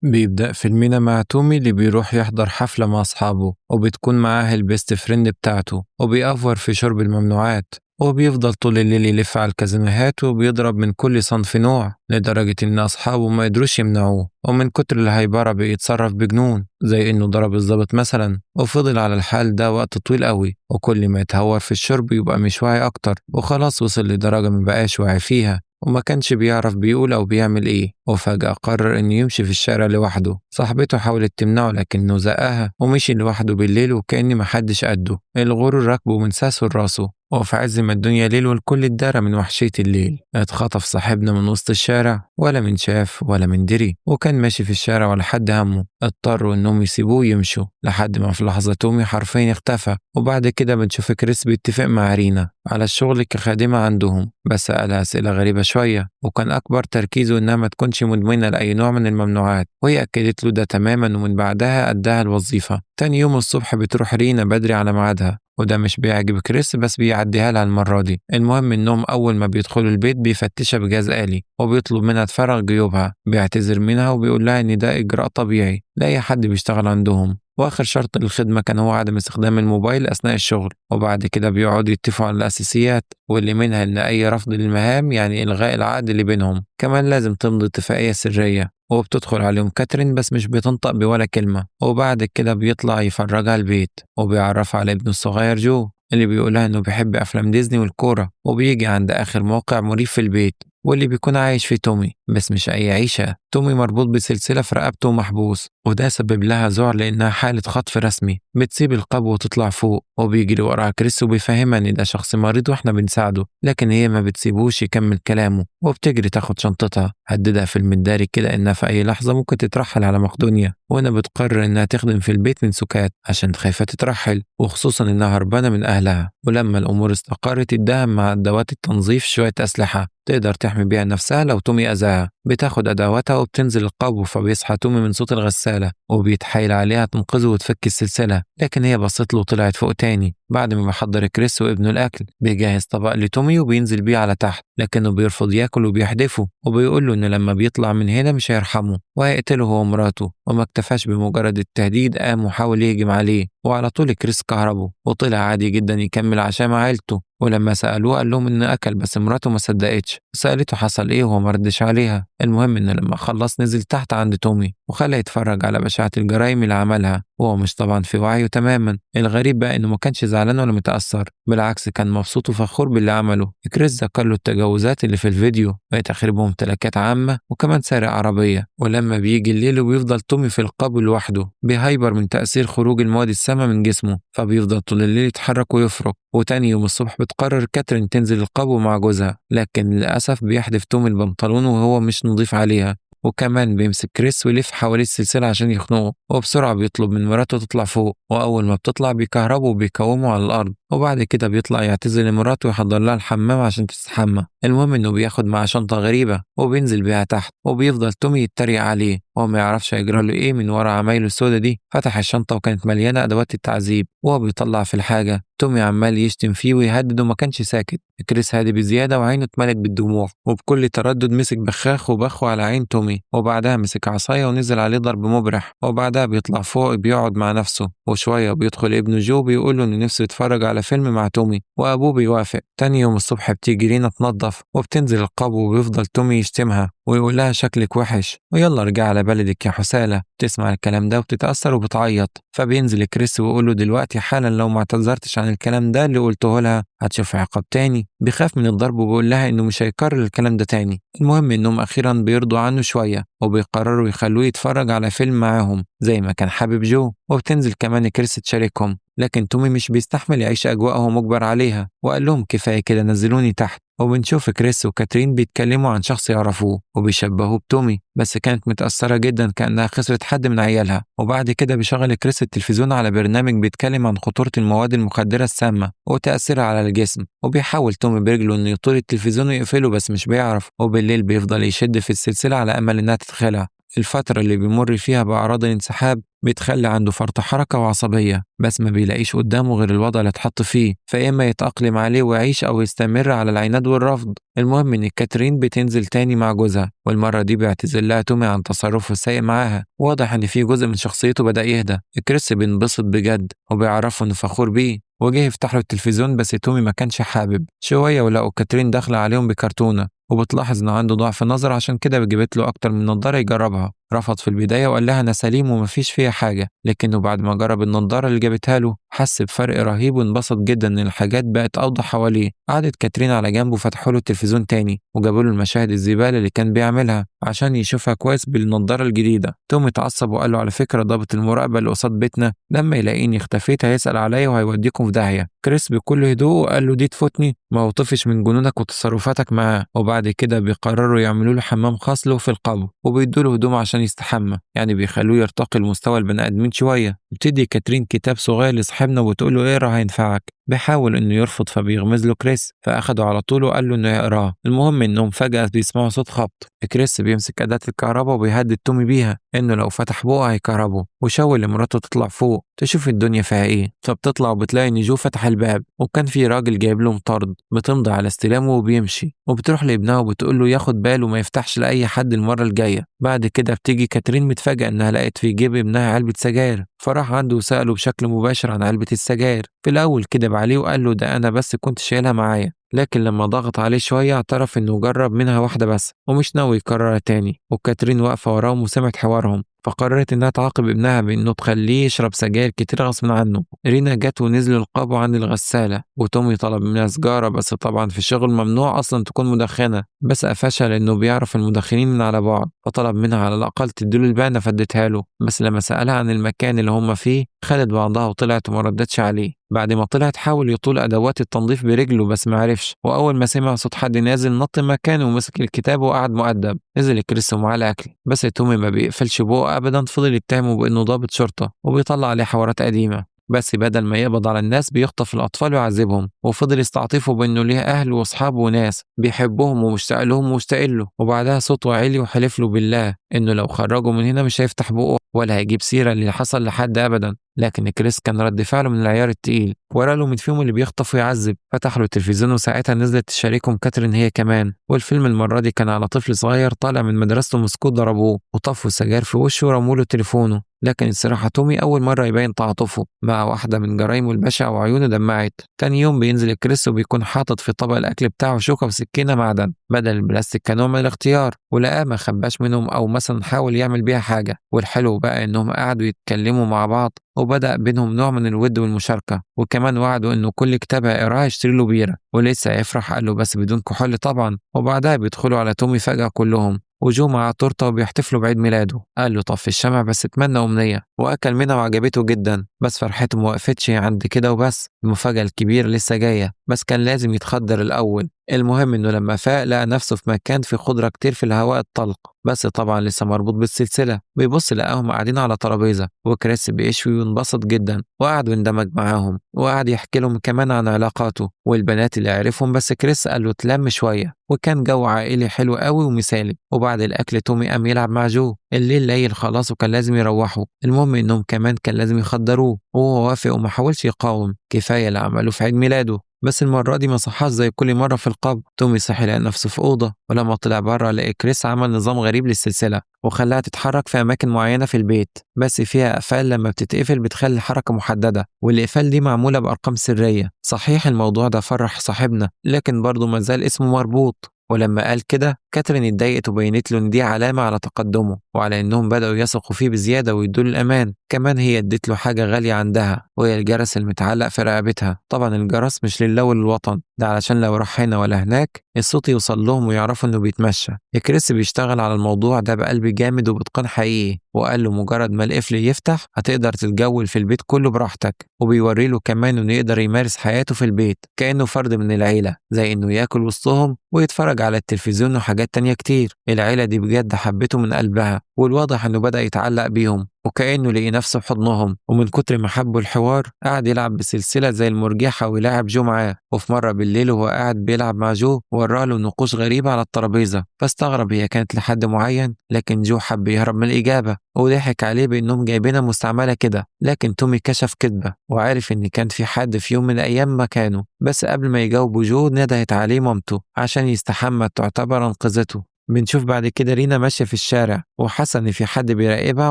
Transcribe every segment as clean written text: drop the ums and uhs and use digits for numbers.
بيبدأ فيلمنا مع تومي اللي بيروح يحضر حفلة مع أصحابه وبتكون معاه البيست فريند بتاعته وبيأفور في شرب الممنوعات. وبيفضل طول الليل يلف على الكازينوهات وبيضرب من كل صنف نوع لدرجة إن أصحابه ما يقدروش يمنعوه، ومن كتر الهيبرة بيتصرف بجنون زي إنه ضرب الضابط مثلا. وفضل على الحال ده وقت طويل قوي، وكل ما يتهور في الشرب يبقى مش واعي أكتر، وخلاص وصل لدرجة مبقاش واعي فيها وما كانش بيعرف بيقول أو بيعمل إيه. وفجأة قرر إنه يمشي في الشارع لوحده. صاحبته حاولت تمنعه لكنه زقها ومشي لوحده بالليل وكأن محدش قده. الغرور راكبه من ساسه لراسه، وفي عز ما الدنيا ليل والكل اتدارى من وحشية الليل اتخطف صاحبنا من وسط الشارع، ولا من شاف ولا من دري، وكان ماشي في الشارع ولا حد همه. اضطروا انهم يسيبوه يمشوا لحد ما في لحظة تومي حرفيا اختفى. وبعد كده بنشوف كريس بيتفق مع رينا على الشغل كخادمة عندهم، بس سألها أسئلة غريبة شوية، وكان أكبر تركيزه إنها ما تكونش مدمنة لأي نوع من الممنوعات، وهي أكدت له ده تماما. ومن بعدها أداها الوظيفة. تاني يوم الصبح بتروح رينا بدري على ميعادها، وده مش بيعجب كريس بس بيعديها لها المرة دي. المهم إنهم أول ما بيدخلوا البيت بيفتشها بجهاز آلي وبيطلب منها تفرغ جيوبها. بيعتذر منها وبيقول لها إن ده إجراء طبيعي لأي حد بيشتغل عندهم، وآخر شرط للخدمة كان هو عدم استخدام الموبايل أثناء الشغل. وبعد كده بيقعدوا يتفقوا على الأساسيات، واللي منها إن أي رفض للمهام يعني إلغاء العقد اللي بينهم. كمان لازم تمضي اتفاقية سرية. وبتدخل عليهم كاترين بس مش بتنطق بولا كلمة. وبعد كده بيطلع يفرجها البيت وبيعرفها على ابنه الصغير جو اللي بيقولها إنه بيحب أفلام ديزني والكورة. وبيجي عند آخر موقع مريف في البيت واللي بيكون عايش فيه تومي، بس مش أي عيشة. تومي مربوط بسلسلة في رقبته ومحبوس، وده سبب لها ذعر لأنها حالة خطف رسمي. بتسيب القبو وتطلع فوق، وبيجري وراها كريس وبيفهمها إن ده شخص مريض وإحنا بنساعده، لكن هي ما بتسيبوش يكمل كلامه وبتجري تاخد شنطتها. هددها في المداري كده إنها في أي لحظة ممكن تترحل على مقدونيا، وهنا بتقرر إنها تخدم في البيت من سكات عشان خايفة تترحل، وخصوصا إنها هربانة من أهلها. ولما الأمور استقرت اداها مع أدوات التنظيف شوية أسلحة تقدر تحمي بيها نفسها لو تومي أذاها. بتاخد أدواتها وبتنزل القبو، فبيصحى تومي من صوت الغسالة وبيتحايل عليها تنقذه وتفك السلسلة، لكن هي بصت له وطلعت فوق تاني. بعد ما بيحضر كريس وابنه الأكل بيجهز طبق لتومي وبينزل بيه على تحت، لكنه بيرفض ياكل وبيحدفه وبيقول له إن لما بيطلع من هنا مش هيرحمه وهيقتله هو ومراته. وما اكتفاش بمجرد التهديد، قام وحاول يهجم عليه، وعلى طول كريس كهربه وطلع عادي جدا يكمل عشاء مع عيلته. ولما سألوه قال لهم إنه أكل، بس مراته ما صدقتش وسألته حصل إيه وهو مردش عليها. المهم إنه لما خلص نزل تحت عند تومي وخلاه يتفرج على بشاعة الجرايم اللي عملها، وهو مش طبعا في وعيه تماما. الغريب بقى إنه ما كانش زعلان ولا متأثر، بالعكس كان مبسوط وفخور باللي عمله. كريس ذكر له التجاوزات اللي في الفيديو بقت آخرهم امتلاكات عامة وكمان سارق عربية. ولما بيجي الليل وبيفضل تومي في القبو لوحده بيهايبر من تأثير خروج المواد السامة من جسمه، فبيفضل طول الليل يتحرك ويفرك. وتاني يوم الصبح بتقرر كاترين تنزل القبو مع جوزها، لكن للأسف بيحدف تومي البنطلون وهو مش نضيف عليها، وكمان بيمسك كريس ويلف حواليه السلسلة عشان يخنقه. وبسرعة بيطلب من مراته تطلع فوق، وأول ما بتطلع بيكهربه وبيكومه على الأرض. وبعد كده بيطلع يعتذر لمراته ويحضر لها الحمام عشان تستحمى. المهم إنه بياخد معاه شنطة غريبة وبينزل بيها تحت، وبيفضل تومي يتريق عليه وهو ما يعرفش هيجرى له إيه من ورا عمايله السودا دي. فتح الشنطة وكانت مليانة أدوات التعذيب، وهو بيطلع في الحاجة تومي عمال يشتم فيه ويهدد وما كانش ساكت. كريس هادي بزيادة وعينه اتملت بالدموع، وبكل تردد مسك بخاخ وبخه على عين تومي، وبعدها مسك عصاية ونزل عليه ضرب مبرح. وبعدها بيطلع فوق بيقعد مع نفسه، وشوية بيدخل ابنه جو بيقول له إنه نفسه يتفرج على فيلم مع تومي، وأبوه بيوافق. تاني يوم الصبح بتيجي رينا تنظف وبتنزل القبو وبيفضل تومي يشتمها ويقول لها شكلك وحش ويلا ارجع على بلدك يا حسالة. تسمع الكلام ده وبتتأثر وبتعيط، فبينزل كريس ويقول له دلوقتي حالا لو ما اعتذرتش عن الكلام ده اللي قلته لها هتشوف عقاب تاني. بيخاف من الضرب وبيقول لها انه مش هيكرر الكلام ده تاني. المهم انهم اخيرا بيرضوا عنه شوية وبيقرروا يخلوه يتفرج على فيلم معاهم زي ما كان حابب جو. وبتنزل كمان كريس تشاركهم، لكن تومي مش بيستحمل يعيش أجواءه مجبر عليها وقال لهم كفاية كده نزلوني تحت. وبنشوف كريس وكاترين بيتكلموا عن شخص يعرفوه وبيشبهوه بتومي، بس كانت متأثرة جدا كأنها خسرت حد من عيالها. وبعد كده بيشغل كريس التلفزيون على برنامج بيتكلم عن خطورة المواد المخدرة السامة وتأثيرها على الجسم، وبيحاول تومي برجله إنه يطول التلفزيون ويقفله بس مش بيعرف. وبالليل بيفضل يشد في السلسلة على أمل إنها تتخلع، الفترة اللي بيمر فيها بأعراض الانسحاب بتخلي عنده فرط حركة وعصبية، بس ما بيلاقيش قدامه غير الوضع اللي اتحط فيه، فيا إما يتأقلم عليه ويعيش أو يستمر على العناد والرفض. المهم إن كاترين بتنزل تاني مع جوزها، والمرة دي بيعتذر لها تومي عن تصرفه السيء معاها. واضح إن في جزء من شخصيته بدأ يهدى. كريس بينبسط بجد وبيعرفه إنه فخور بيه، وجه يفتح له التلفزيون بس تومي ما كانش حابب. شوية ولقوا كاترين داخلة عليهم بكرتونة، وبتلاحظ إنه عنده ضعف نظر، عشان كده جابت له أكتر من نضارة يجربها. رفض في البداية وقال لها أنا سليم ومفيش فيها حاجة، لكنه بعد ما جرب النضارة اللي جابتها له حس بفرق رهيب وانبسط جدا إن الحاجات بقت أوضح حواليه. قعدت كاترين على جنبه وفتحوا له التلفزيون تاني وجابوا له المشاهد الزبالة اللي كان بيعملها عشان يشوفها كويس بالنضارة الجديدة. توم اتعصب وقال له على فكرة ضابط المراقبة اللي قصاد بيتنا لما يلاقيني اختفيت هيسأل عليا وهيوديكم في داهية. كريس بكل هدوء قال له دي تفوتني، ما هو طفش من جنونك وتصرفاتك معاه. وبعد كده بيقرروا يعملوا له حمام خاص له في القبو، وبيدوا له هدوم عشان يستحمى، يعني بيخلوه يرتقي لمستوى البني ادمين شويه. بتدي كاترين كتاب صغير لصاحبنا وبتقول له اقرا هينفعك. بيحاول انه يرفض فبيغمز له كريس، فاخده على طول وقال له انه يقراه. المهم انهم فجاه بيسمعوا صوت خبط. كريس بيمسك اداه الكهرباء وبيهدد تومي بيها انه لو فتح بقه هيكهربه، وشاور لمراته تطلع فوق تشوف الدنيا فيها ايه. فبتطلع وبتلاقي ان جو فتح الباب، وكان في راجل جايب له مطرد. بتمضي على استلامه وبيمشي، وبتروح لابنها وبتقول له ياخد باله ما يفتحش لاي حد المره الجايه. بعد كده بتيجي كاترين متفاجئه انها لقت في جيب ابنها علبه سجاير، فراح عنده وساله بشكل مباشر عن علبه السجاير. في الاول كدب عليه وقال له ده انا بس كنت شايلها معايا، لكن لما ضغط عليه شوية اعترف إنه جرب منها واحدة بس ومش ناوي يكررها تاني. وكاترين واقفة وراهم وسمعت حوارهم، فقررت إنها تعاقب ابنها بإنه تخليه يشرب سجاير كتير غصب عنه. رينا جت ونزلوا القابوا عن الغسالة، وتومي طلب منها سجارة، بس طبعا في الشغل ممنوع أصلا تكون مدخنة، بس قفشها لأنه بيعرف المدخنين من على بعد. فطلب منها على الأقل تديله البانة فادتها له، بس لما سألها عن المكان اللي هم فيه خدت بعضها وطلعت وما ردتش عليه. بعد ما طلعت حاول يطول أدوات التنظيف برجله بس معرفش، وأول ما سمع صوت حد نازل نط مكانه ومسك الكتاب وقعد مؤدب. نزل كريس ومعاه الأكل، بس تومي ما بيقفلش بقه أبدا، فضل يتهمه بإنه ضابط شرطة وبيطلع عليه حوارات قديمة، بس بدل ما يقبض على الناس بيخطف الأطفال ويعذبهم. وفضل يستعطفه بإنه ليه أهل وأصحاب وناس بيحبهم ومشتاق لهم ومشتاق له. وبعدها صوته عالي وحلف له بالله إنه لو خرجه من هنا مش هيفتح بقه ولا هيجيب سيرة اللي حصل لحد أبدا. لكن كريس كان رد فعله من العيار التقيل، ورا له مين فيهم اللي بيخطف ويعذب. فتح له التلفزيون وساعتها نزلت تشاركهم كاترين هي كمان، والفيلم المرة دي كان على طفل صغير طالع من مدرسته مسكوت ضربوه وطفوا السجاير في وشه ورموا له تليفونه. لكن الصراحة تومي أول مرة يبين تعاطفه مع واحدة من جرايمه البشعة وعيونه دمعت. تاني يوم بينزل كريس وبيكون حاطط في طبق الأكل بتاعه شوكة وسكينة معدن بدل البلاستيك كنوع من الاختيار، ولقاه ما خباش منهم أو مثلا حاول يعمل بيها حاجة. والحلو بقى إنهم قعدوا يتكلموا مع بعض وبدأ بينهم نوع من الود والمشاركة، وكمان وعدوا إنه كل كتاب هيقراه يشتري له بيرة ولسه هيفرح. قال له بس بدون كحول طبعا. وبعدها بيدخلوا على تومي فجأة كلهم، وجو معاه تورته وبيحتفلوا بعيد ميلاده. قال له طفي الشمع بس اتمنى أمنية، وأكل منها وعجبته جدا. بس فرحته ما وقفتش عند كده وبس، المفاجأة الكبيرة لسه جاية، بس كان لازم يتخدر الأول. المهم إنه لما فاق لقى نفسه في مكان فيه خضرة كتير في الهواء الطلق، بس طبعا لسه مربوط بالسلسلة. بيبص لقاهم قاعدين على ترابيزة وكريس بيشوي وانبسط جدا، وقعد يندمج معاهم وقعد يحكي لهم كمان عن علاقاته والبنات اللي عرفهم. بس كريس قال له تلم شوية، وكان جو عائلي حلو قوي ومثالي. وبعد الأكل تومي قام يلعب مع جو. الليل ليل خلاص وكان لازم يروحوا. المهم إنهم كمان كان لازم يخدروه، وهو وافق وما حاولش يقاوم. كفاية اللي عمله في عيد ميلاده. بس المرة دي ما صحاش زي كل مرة في القبر. تومي صحي لقى نفسه في أوضة، ولما طلع بره لقى كريس عمل نظام غريب للسلسلة وخلاها تتحرك في أماكن معينة في البيت، بس فيها قفال لما بتتقفل بتخلي الحركة محددة، والإقفال دي معمولة بأرقام سرية. صحيح الموضوع ده فرح صاحبنا، لكن برضه مازال اسمه مربوط. ولما قال كده كاترين اتضايقت وبينت له ان دي علامة على تقدمه وعلى انهم بدأوا يثقوا فيه بزيادة ويدوا له الأمان. كمان هي ادت له حاجة غالية عندها، وهي الجرس المتعلق في رقبتها. طبعا الجرس مش لله وللوطن، ده علشان لو راح هنا ولا هناك الصوت يوصل لهم ويعرفوا انه بيتمشى. كريس بيشتغل على الموضوع ده بقلب جامد وبإتقان حقيقي، وقال له مجرد ما القفل يفتح هتقدر تتجول في البيت كله براحتك. وبيوري له كمان انه يقدر يمارس حياته في البيت كأنه فرد من العيلة، زي انه ياكل وسطهم ويتفرج على التلفزيون وحاجات تانية كتير. العيلة دي بجد حبته من قلبها، والواضح انه بدأ يتعلق بيهم وكأنه لقي نفسه في حضنهم، ومن كتر ما حبوا الحوار قعد يلعب بسلسلة زي المرجحة ويلاعب جو معاه. وفي مرة بالليل وهو قاعد بيلعب مع جو وراله نقوش غريبة على الترابيزة، فاستغرب هي كانت لحد معين، لكن جو حب يهرب من الإجابة وضحك عليه بإنهم جايبينها مستعملة كده. لكن تومي كشف كذبة وعارف إن كان في حد في يوم من الأيام مكانه. بس قبل ما يجاوبوا جو ندهت عليه مامته عشان يستحمى تعتبر أنقذته. بنشوف بعد كده رينا ماشية في الشارع وحاسة إن في حد بيراقبها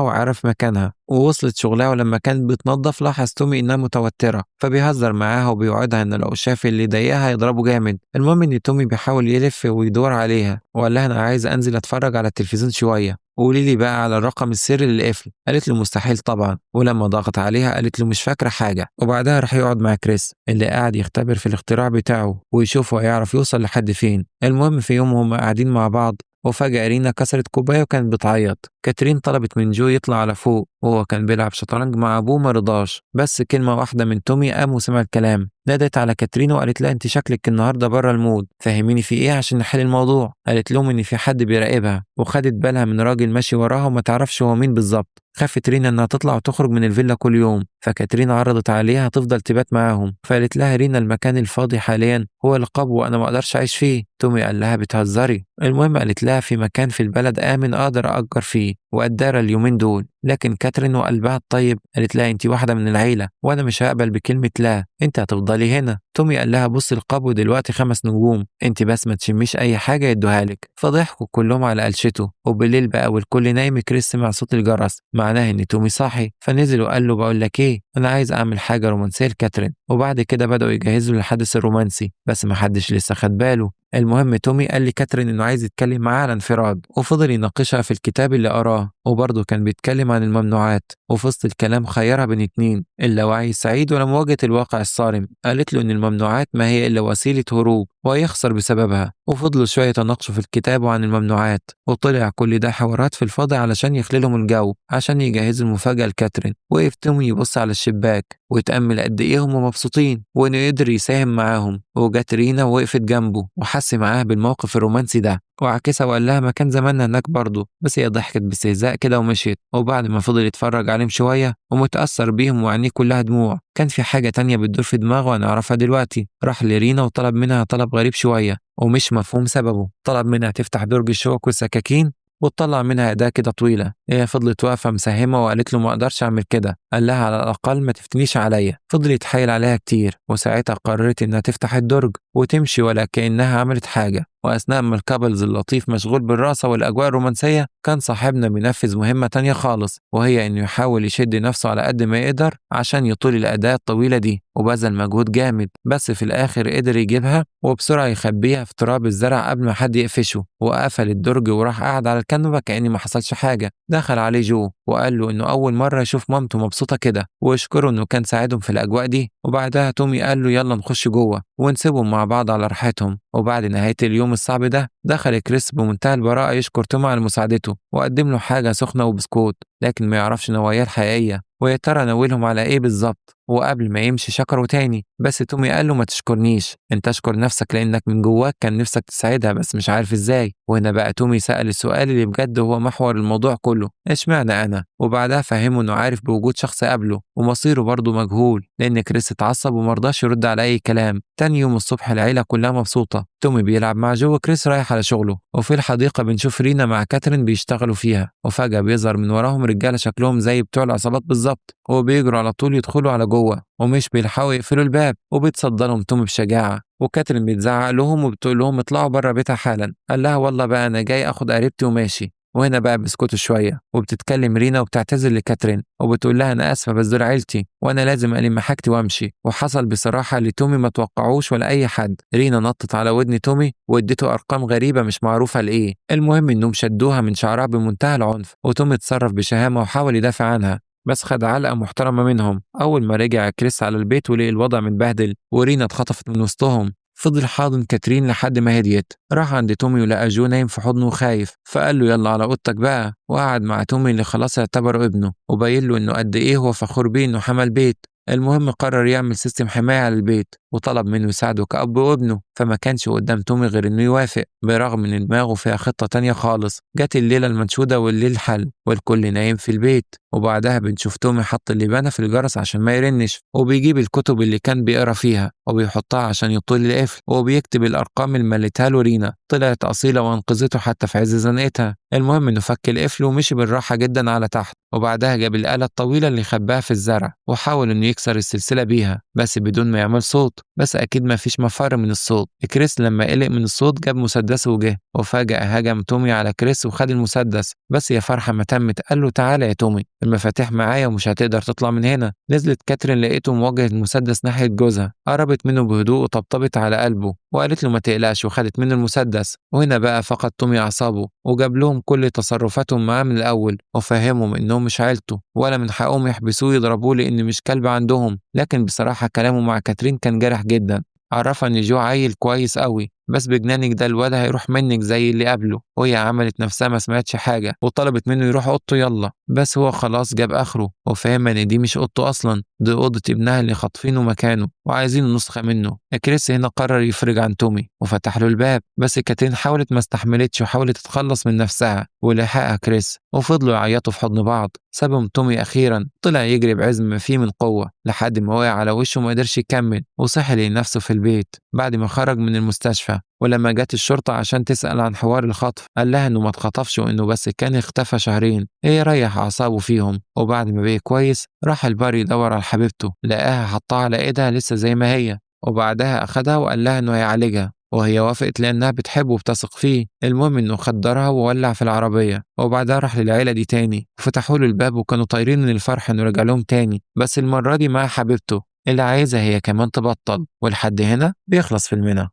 وعرف مكانها، ووصلت شغلها ولما كانت بتنظف لاحظ تومي إنها متوترة، فبيهزر معاها وبيوعدها إن لو شاف اللي ضايقها هيضربه جامد. المهم إن تومي بيحاول يلف ويدور عليها وقال لها أنا عايز أنزل أتفرج على التلفزيون شوية، وقولي لي بقى على الرقم السري للقفل. قالت له مستحيل طبعا، ولما ضغط عليها قالت له مش فاكرة حاجة. وبعدها راح يقعد مع كريس اللي قاعد يختبر في الاختراع بتاعه ويشوف هو هيعرف يوصل لحد فين. المهم في يوم هم قاعدين مع بعض وفجأة رينا كسرت كوباية وكانت بتعيط. كاترين طلبت من جو يطلع على فوق وهو كان بيلعب شطرنج مع أبوه مرضاش، بس كلمة واحدة من تومي قام وسمع الكلام. نادت على كاترين وقالت لها انت شكلك النهارده بره المود، فهميني في ايه عشان نحل الموضوع. قالت لهم ان في حد بيراقبها وخدت بالها من راجل ماشي وراها وما تعرفش هو مين بالظبط. خافت رينا انها تطلع وتخرج من الفيلا كل يوم، فكاترين عرضت عليها تفضل تبات معاهم. فقالت لها رينا المكان الفاضي حاليا هو القبو وانا ما اقدرش اعيش فيه. تومي قال لها بتهزري. المهم قالت لها في مكان في البلد آمن اقدر أجر فيه وقدر اليومين دول. لكن كاترين وقلبها الطيب قالت لها انت واحدة من العيلة وانا مش هقبل بكلمة لا، انت هتفضلي هنا. تومي قال لها بص القبو دلوقتي 5 نجوم، انت بس ما تشميش اي حاجة يدوها لك. فضحكوا كلهم على قلشته. وبالليل بقى والكل نايم كريس سمع صوت الجرس معناه ان تومي صاحي، فنزل وقال له بقول لك ايه انا عايز اعمل حاجة رومانسية لكاترين. وبعد كده بدأوا يجهزوا للحدث الرومانسي بس محدش لسه خد باله. المهم تومي قال لكاترين انه عايز يتكلم معاها على انفراد وفضل يناقشها في الكتاب اللي قراه، وبرضه كان بيتكلم عن الممنوعات. وفي وسط الكلام خيرها بين اتنين، اللاوعي السعيد ولا مواجهة الواقع الصارم. قالت له ان الممنوعات ما هي الا وسيلة هروب وهيخسر بسببها. وفضلوا شوية يتناقشوا في الكتاب وعن الممنوعات، وطلع كل ده حوارات في الفاضي علشان يخللهم الجو عشان يجهزوا المفاجأة لكاترين. وقف تومي يبص على الشباك ويتأمل قد ايه هم مبسوطين وانه قدر يساهم معاهم. وجات رينا ووقفت جنبه وحس معاها بالموقف الرومانسي ده وعكسها وقال لها ما كان زماننا هناك برضه، بس هي ضحكت باستهزاء كده ومشيت. وبعد ما فضل يتفرج عليهم شوية ومتأثر بيهم وعينيه كلها دموع، كان في حاجة تانية بتدور في دماغه هنعرفها دلوقتي. راح لرينا وطلب منها طلب غريب شوية ومش مفهوم سببه. طلب منها تفتح درج الشوك والسكاكين وتطلع منها أداة كده طويلة. هي فضلت واقفة مساهمة وقالت له ما أقدرش أعمل كده. قال لها على الأقل ما تفتنيش عليا. فضل يتحايل عليها كتير وساعتها قررت إنها تفتح الدرج وتمشي ولا كأنها عملت حاجة. وأثناء ما الكابلز اللطيف مشغول بالرقصة والأجواء الرومانسية، كان صاحبنا بينفذ مهمة تانية خالص، وهي إنه يحاول يشد نفسه على قد ما يقدر عشان يطول الأداة الطويلة دي. وبذل مجهود جامد بس في الآخر قدر يجيبها وبسرعة يخبيها في تراب الزرع قبل ما حد يقفشه. وقفل الدرج وراح قاعد على الكنبة كأن ما حصلش حاجة. دخل عليه جو وقال له إنه أول مرة يشوف مامته مبسوطة كده ويشكره إنه كان ساعدهم في الأجواء دي. وبعدها تومي قال له يلا نخش جوه ونسيبهم مع بعض على راحتهم. وبعد نهاية اليوم الصعب ده دخل كريس بمنتهى البراءة يشكر تومي على مساعدته وقدم له حاجة سخنة وبسكوت، لكن ما يعرفش نواياه الحقيقية ويا ترى ناويلهم على إيه بالظبط. وقبل ما يمشي شكره تاني، بس تومي قال له ما تشكرنيش، انت اشكر نفسك لانك من جواك كان نفسك تساعدها بس مش عارف ازاي. وهنا بقى تومي سأل السؤال اللي بجد هو محور الموضوع كله، اشمعنى انا؟ وبعدها فهمه انه عارف بوجود شخص قبله ومصيره برضه مجهول، لان كريس اتعصب ومرضاش يرد على اي كلام. تاني يوم الصبح العيلة كلها مبسوطة. تومي بيلعب مع جو وكريس رايح على شغله، وفي الحديقة بنشوف رينا مع كاترين بيشتغلوا فيها. وفجأة بيظهر من وراهم رجالة شكلهم زي بتوع العصابات بالظبط، وبيجروا على طول يدخلوا على جوه ومش بيلحقوا يقفلوا الباب. وبيتصدى لهم تومي بشجاعة، وكاترين بتزعق لهم وبتقول لهم اطلعوا بره بيتها حالا. قال لها والله بقى انا جاي اخد قريبتي وماشي. وهنا بقى بيسكتوا شوية وبتتكلم رينا وبتعتذر لكاترين وبتقول لها أنا آسفة بس دول عيلتي وأنا لازم ألم حاجتي وأمشي. وحصل بصراحة اللي تومي ما توقعوش ولا أي حد. رينا نطت على ودن تومي وادته أرقام غريبة مش معروفة لإيه. المهم إنهم شدوها من شعرها بمنتهى العنف، وتومي اتصرف بشهامة وحاول يدافع عنها بس خد علقة محترمة منهم. أول ما رجع كريس على البيت ولقي الوضع متبهدل ورينا اتخطفت من وسطهم، فضل حاضن كاترين لحد ما هديت. راح عند تومي ولقى جو نايم في حضنه وخايف، فقال له يلا على اوضتك بقى. وقعد مع تومي اللي خلاص اعتبره ابنه وبين له انه قد ايه هو فخور بيه انه حمل بيت. المهم قرر يعمل سيستم حماية على البيت وطلب منه يساعده كأب وابنه، فما كانش قدام تومي غير إنه يوافق برغم إن دماغه فيها خطة تانية خالص. جت الليلة المنشودة والليل حل والكل نايم في البيت، وبعدها بنشوف تومي حط اللبانة في الجرس عشان ما يرنش، وبيجيب الكتب اللي كان بيقرا فيها وبيحطها عشان يطول القفل، وبيكتب الأرقام اللي ملتها له رينا. طلعت أصيلة وأنقذته حتى في عز زنقتها. المهم إنه فك القفل ومشي بالراحة جدا على تحت، وبعدها جاب الآلة الطويلة اللي خباها في الزرع وحاول إنه يكسر السلسلة بيها بس بدون ما يعمل صوت، بس أكيد ما فيش مفر من الصوت. كريس لما قلق من الصوت جاب مسدسه وجه، وفجأة هجم تومي على كريس وخد المسدس. بس يا فرحة ما تمت، قال له تعالى يا تومي، المفاتيح معايا ومش هتقدر تطلع من هنا. نزلت كاترين لقيته موجه المسدس ناحية جوزها، قربت منه بهدوء وطبطبت على قلبه وقالت له ما تقلقش، وخدت منه المسدس. وهنا بقى فقد تومي أعصابه وجاب لهم كل تصرفاتهم معاه من الأول، وفهمهم إنهم مش عيلته ولا من حقهم يحبسوه يضربوه لأن مش كلب عندهم. لكن بصراحة كلامه مع كاترين كان جارح جدا. عرفها إن جو عيل كويس قوي، بس بجنانك ده الواد هيروح منك زي اللي قبله. وهي عملت نفسها ما سمعتش حاجة وطلبت منه يروح أوضته يلا، بس هو خلاص جاب آخره وفهم إن دي مش أوضته أصلا، دي أوضة ابنها اللي خاطفينه مكانه وعايزين نسخة منه. كريس هنا قرر يفرج عن تومي وفتح له الباب، بس كاترين حاولت ما استحملتش وحاولت تتخلص من نفسها ولحقها كريس، وفضلوا يعيطوا في حضن بعض. سابهم تومي أخيرا طلع يجري بعزم ما فيه من قوة لحد ما وقع على وشه وما قدرش يكمل، وصحي لنفسه في البيت بعد ما خرج من المستشفى. ولما جت الشرطة عشان تسأل عن حوار الخطف قال لها إنه ما اتخطفش وإنه بس كان اختفى شهرين. هي ريح أعصابه فيهم، وبعد ما بقي كويس راح البار يدور على حبيبته، لقاها حطها على إيدها لسه زي ما هي، وبعدها أخدها وقال لها إنه هيعالجها، وهي وافقت لأنها بتحبه وبتثق فيه. المهم إنه خدرها وولع في العربية، وبعدها راح للعيلة دي تاني وفتحوا له الباب وكانوا طايرين من الفرح إنه رجع لهم تاني، بس المرة دي مع حبيبته اللي عايزة هي كمان تبطل. ولحد هنا بيخلص فيلمنا.